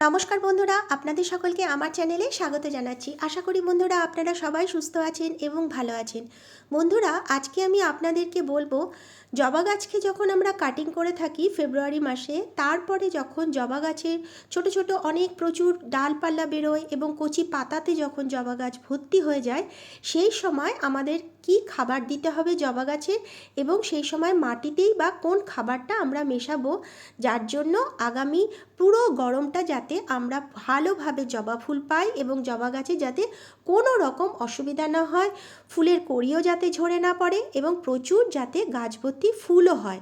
নমস্কার বন্ধুরা, আপনাদের সকলকে আমার চ্যানেলে স্বাগত জানাচ্ছি। আশা করি বন্ধুরা আপনারা সবাই সুস্থ আছেন এবং ভালো আছেন। বন্ধুরা, আজকে আমি আপনাদেরকে বলবো, জবা গাছকে যখন আমরা কাটিং করে থাকি ফেব্রুয়ারি মাসে, তারপরে যখন জবা গাছের ছোট ছোট অনেক প্রচুর ডালপালা বেরোয় এবং কচি পাতাতে যখন জবা গাছ ভর্তি হয়ে যায়, সেই সময় আমাদের কি খাবার দিতে হবে জবা গাছের, এবং সেই সময় মাটিতেই বা কোন খাবারটা আমরা মেশাবো, যার জন্য আগামী পুরো গরমটা যাতে আমরা ভালোভাবে জবা ফুল পাই এবং জবা গাছে যাতে কোনো রকম অসুবিধা না হয়, ফুলের কড়িও যাতে ঝরে না পড়ে এবং প্রচুর যাতে গাছ ভর্তি ফুলও হয়।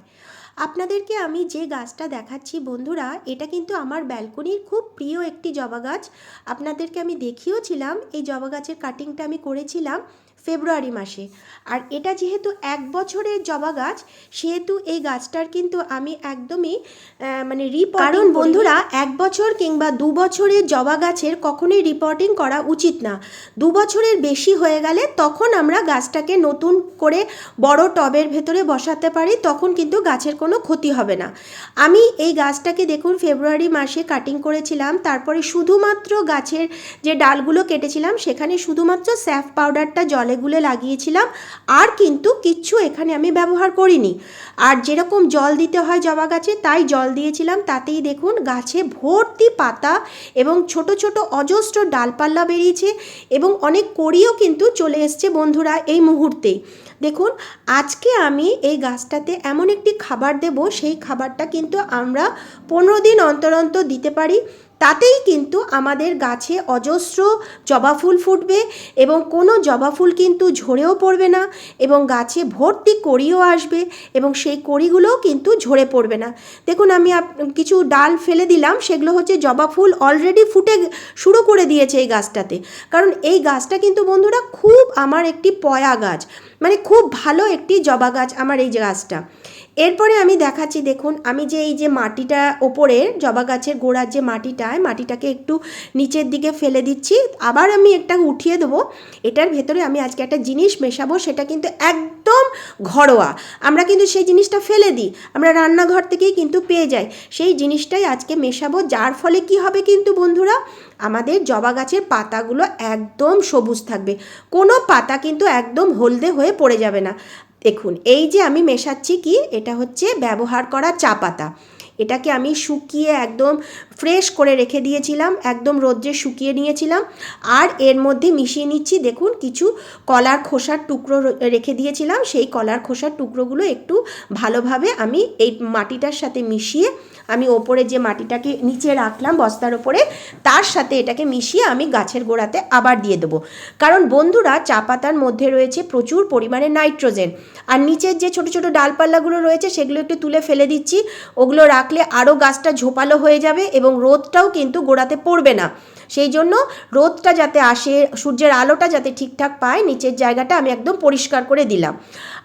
আপনাদেরকে আমি যে গাছটা দেখাচ্ছি বন্ধুরা, এটা কিন্তু আমার ব্যালকনির খুব প্রিয় একটি জবা গাছ। আপনাদেরকে আমি দেখিয়েওছিলাম, এই জবা গাছের কাটিংটা আমি করেছিলাম ফেব্রুয়ারি মাসে। আর এটা যেহেতু 1 বছরের জবা গাছ, সেহেতু এই গাছটার কিন্তু আমি একদমই কারণ বন্ধুরা, 1 বছর কিংবা 2 বছরের জবা গাছের কখনোই রিপোর্টিং করা উচিত না। 2 বছরের বেশি হয়ে গেলে তখন আমরা গাছটাকে নতুন করে বড় টবের ভেতরে বসাতে পারি, তখন কিন্তু গাছের কোনো ক্ষতি হবে না। আমি এই গাছটাকে দেখুন ফেব্রুয়ারি মাসে কাটিং করেছিলাম, তারপরে শুধুমাত্র গাছের যে ডালগুলো কেটেছিলাম সেখানে শুধুমাত্র স্যাফ পাউডারটা জলে গুলে লাগিয়েছিলাম, আর কিন্তু কিচ্ছু এখানে আমি ব্যবহার করিনি। আর যেরকম জল দিতে হয় জবা গাছে তাই জল দিয়েছিলাম, তাতেই দেখুন গাছে ভর্তি পাতা এবং ছোট ছোট অজস্র ডালপাল্লা বেরিয়েছে এবং অনেক কড়িও কিন্তু চলে এসছে বন্ধুরা এই মুহূর্তেই। দেখুন, আজকে আমি এই গাছটাতে এমন একটি খাবার দেব, সেই খাবারটা কিন্তু আমরা 15 দিন অন্তর অন্তর দিতে পারি। তাতেই কিন্তু আমাদের গাছে অজস্র জবা ফুল ফুটবে এবং কোনো জবা ফুল কিন্তু ঝরেও পড়বে না এবং গাছে ভর্তি কড়িও আসবে এবং সেই কড়িগুলোও কিন্তু ঝরে পড়বে না। দেখুন, আমি কিছু ডাল ফেলে দিলাম, সেগুলো হচ্ছে জবা ফুল অলরেডি ফুটে শুরু করে দিয়েছে এই গাছটাতে। কারণ এই গাছটা কিন্তু বন্ধুরা খুব আমার একটি পয়া গাছ, মানে খুব ভালো একটি জবা গাছ আমার এই গাছটা। এরপরে আমি দেখাচ্ছি, দেখুন আমি যে এই যে মাটিটা ওপরের জবা গাছের গোড়ার যে মাটিটাকে একটু নিচের দিকে ফেলে দিচ্ছি, আবার আমি একটা উঠিয়ে দেবো। এটার ভেতরে আমি আজকে একটা জিনিস মেশাবো, সেটা কিন্তু একদম ঘরোয়া। আমরা কিন্তু সেই জিনিসটা ফেলে দিই, আমরা রান্নাঘর থেকেই কিন্তু পেয়ে যাই। সেই জিনিসটাই আজকে মেশাবো, যার ফলে কি হবে কিন্তু বন্ধুরা, আমাদের জবা গাছের পাতাগুলো একদম সবুজ থাকবে, কোনো পাতা কিন্তু একদম হলদে হয়ে পড়ে যাবে না। দেখুন, এই যে আমি মেশাচ্ছি কি, এটা হচ্ছে ব্যবহার করা চা পাতা। এটাকে আমি শুকিয়ে একদম ফ্রেশ করে রেখে দিয়েছিলাম, একদম রোদ্রে শুকিয়ে নিয়েছিলাম। আর এর মধ্যে মিশিয়ে নিচ্ছি, দেখুন কিছু কলার খোসার টুকরো রেখে দিয়েছিলাম, সেই কলার খোসার টুকরোগুলো একটু ভালোভাবে আমি এই মাটিটার সাথে মিশিয়ে, আমি ওপরে যে মাটিটাকে নিচে রাখলাম বস্তার ওপরে, তার সাথে এটাকে মিশিয়ে আমি গাছের গোড়াতে আবার দিয়ে দেবো। কারণ বন্ধুরা, চা পাতার মধ্যে রয়েছে প্রচুর পরিমাণে নাইট্রোজেন, আর নিচের যে ছোট ছোট ডালপাল্লাগুলো রয়েছে সেগুলো একটু তুলে ফেলে দিচ্ছি। ওগুলো রাখলে আরও গাছটা ঝোপালো হয়ে যাবে এবং রোদটাও কিন্তু গোড়াতে পড়বে না। সেই জন্য রোদটা যাতে আসে, সূর্যের আলোটা যাতে ঠিকঠাক পায়, নিচের জায়গাটা আমি একদম পরিষ্কার করে দিলাম।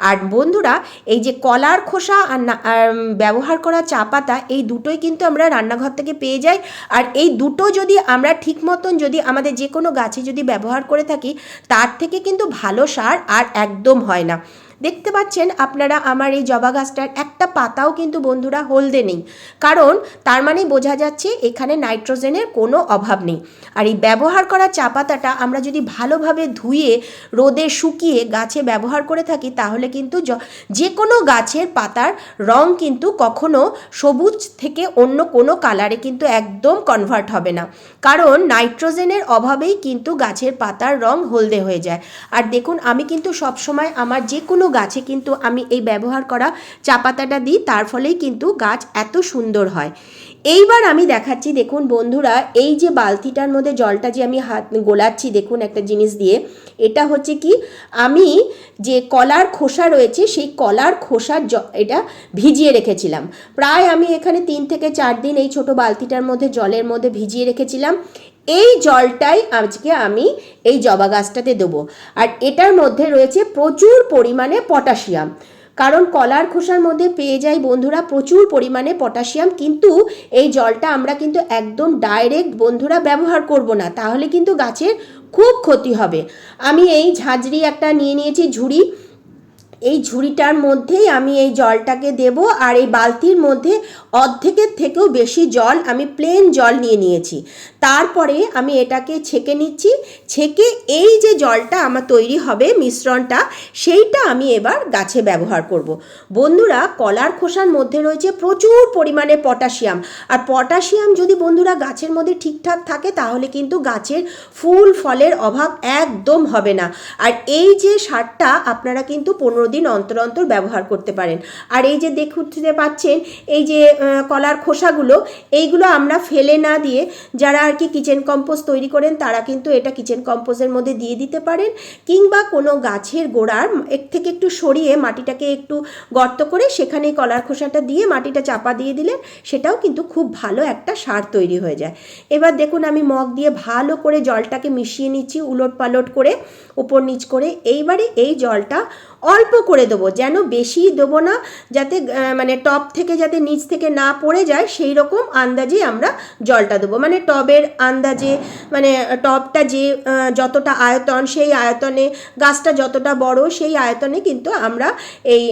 আর বন্ধুরা, এই যে কলার খোসা আর ব্যবহার করা চা পাতা, এই দুটোই কিন্তু আমরা রান্নাঘর থেকে পেয়ে যাই। আর এই দুটো যদি আমরা ঠিক মতন যদি আমাদের যে কোনো গাছে যদি ব্যবহার করে থাকি, তার থেকে কিন্তু ভালো সার আর একদম হয় না। দেখতে পাচ্ছেন আপনারা আমার এই জবা গাছটার একটা পাতাও কিন্তু বন্ধুরা হলদে নেই, কারণ তার মানে বোঝা যাচ্ছে এখানে নাইট্রোজেনের কোনো অভাব নেই। আর এই ব্যবহার করা চা পাতাটা আমরা যদি ভালোভাবে ধুয়ে রোদে শুকিয়ে গাছে ব্যবহার করে থাকি, তাহলে কিন্তু যে কোনো গাছের পাতার রং কিন্তু কখনো সবুজ থেকে অন্য কোনো কালারে কিন্তু একদম কনভার্ট হবে না, কারণ নাইট্রোজেনের অভাবেই কিন্তু গাছের পাতার রং হলদে হয়ে যায়। আর দেখুন, আমি কিন্তু সবসময় আমার যে কোনো গাছে কিন্তু আমি এই ব্যবহার করা চা পাতাটা দিই, তার ফলেই কিন্তু গাছ এত সুন্দর হয়। এইবার আমি দেখাচ্ছি, দেখুন বন্ধুরা, এই যে বালতিটার মধ্যে জলটা যে আমি হাত গোলাচ্ছি, দেখুন একটা জিনিস দিয়ে, এটা হচ্ছে কি, আমি যে কলার খোসা রয়েছে সেই কলার খোসার এটা ভিজিয়ে রেখেছিলাম। প্রায় আমি এখানে 3 থেকে 4 দিন এই ছোট বালতিটার মধ্যে জলের মধ্যে ভিজিয়ে রেখেছিলাম। এই জলটাই আজকে আমি এই জবা গাছটাতে দেবো। আর এটার মধ্যে রয়েছে প্রচুর পরিমাণে পটাশিয়াম, কারণ কলার খোসার মধ্যে পেয়ে যাই বন্ধুরা প্রচুর পরিমাণে পটাশিয়াম। কিন্তু এই জলটা আমরা কিন্তু একদম ডাইরেক্ট বন্ধুরা ব্যবহার করব না, তাহলে কিন্তু গাছের খুব ক্ষতি হবে। আমি এই ঝাঁঝরি একটা নিয়ে নিয়েছি ঝুড়ি, এই ঝুড়িটার মধ্যেই আমি এই জলটাকে দেব, আর এই বালতির মধ্যে অর্ধেকের থেকেও বেশি জল আমি প্লেন জল নিয়ে নিয়েছি। তারপরে আমি এটাকে ছেঁকে নিচ্ছি। ছেঁকে এই যে জলটা আমার তৈরি হবে মিশ্রণটা, সেইটা আমি এবার গাছে ব্যবহার করব। বন্ধুরা, কলার খোসার মধ্যে রয়েছে প্রচুর পরিমাণে পটাশিয়াম, আর পটাশিয়াম যদি বন্ধুরা গাছের মধ্যে ঠিকঠাক থাকে তাহলে কিন্তু গাছের ফুল ফলের অভাব একদম হবে না। আর এই যে সারটা আপনারা কিন্তু 15 দিন অন্তর অন্তর ব্যবহার করতে পারেন। আর এই যে দেখতে পাচ্ছেন এই যে কলার খোসাগুলো, এইগুলো আমরা ফেলে না দিয়ে যারা আর কি কিচেন কম্পোস্ট তৈরি করেন তারা কিন্তু এটা কিচেন কম্পোস্টের মধ্যে দিয়ে দিতে পারেন, কিংবা কোনো গাছের গোড়ার থেকে একটু সরিয়ে মাটিটাকে একটু গর্ত করে সেখানে কলার খোসাটা দিয়ে মাটিটা চাপা দিয়ে দিলেন, সেটাও কিন্তু খুব ভালো একটা সার তৈরি হয়ে যায়। এবার দেখুন আমি মগ দিয়ে ভালো করে জলটাকে মিশিয়ে নিচ্ছি উলট পালট করে, উপর নিচ করে। এইবারে এই জলটা অল্প করে দেবো, যেন বেশি দেবো না, যাতে মানে টব থেকে যাতে নিচ থেকে না পড়ে যায় সেই রকম আন্দাজে আমরা জলটা দেবো। মানে টবের আন্দাজে, মানে টবটা যে যতটা আয়তন সেই আয়তনে, গাছটা যতটা বড় সেই আয়তনে কিন্তু আমরা এই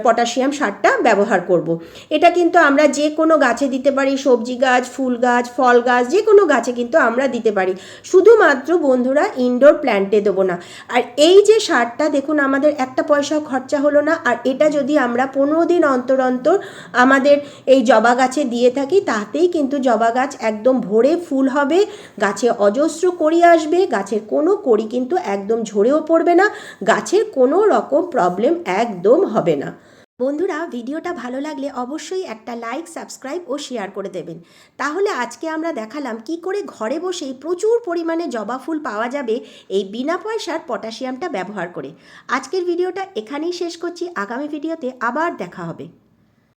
পটাশিয়াম সারটা ব্যবহার করব। এটা কিন্তু আমরা যে কোনো গাছে দিতে পারি, সবজি গাছ, ফুল গাছ, ফল গাছ, যে কোনো গাছে কিন্তু আমরা দিতে পারি। শুধুমাত্র বন্ধুরা ইনডোর প্ল্যান্টে দেবো না। আর এই যে সারটা দেখুন আমাদের একটা পয়সাও খরচা হলো না। আর এটা যদি আমরা 15 দিন অন্তর অন্তর আমাদের এই জবা গাছে দিয়ে থাকি, তাতেই কিন্তু জবা গাছ একদম ভরে ফুল হবে, গাছে অজস্র কড়ি আসবে, গাছের কোনো কড়ি কিন্তু একদম ঝরেও পড়বে না, গাছের কোনো রকম প্রবলেম একদম হবে না। বন্ধুরা, ভিডিওটা ভালো লাগলে অবশ্যই একটা লাইক, সাবস্ক্রাইব ও শেয়ার করে দেবেন। তাহলে আজকে আমরা দেখালাম কি করে ঘরে বসেই প্রচুর পরিমাণে জবা ফুল পাওয়া যাবে এই বিনা পয়সার পটাশিয়ামটা ব্যবহার করে। আজকের ভিডিওটা এখানেই শেষ করছি, আগামী ভিডিওতে আবার দেখা হবে।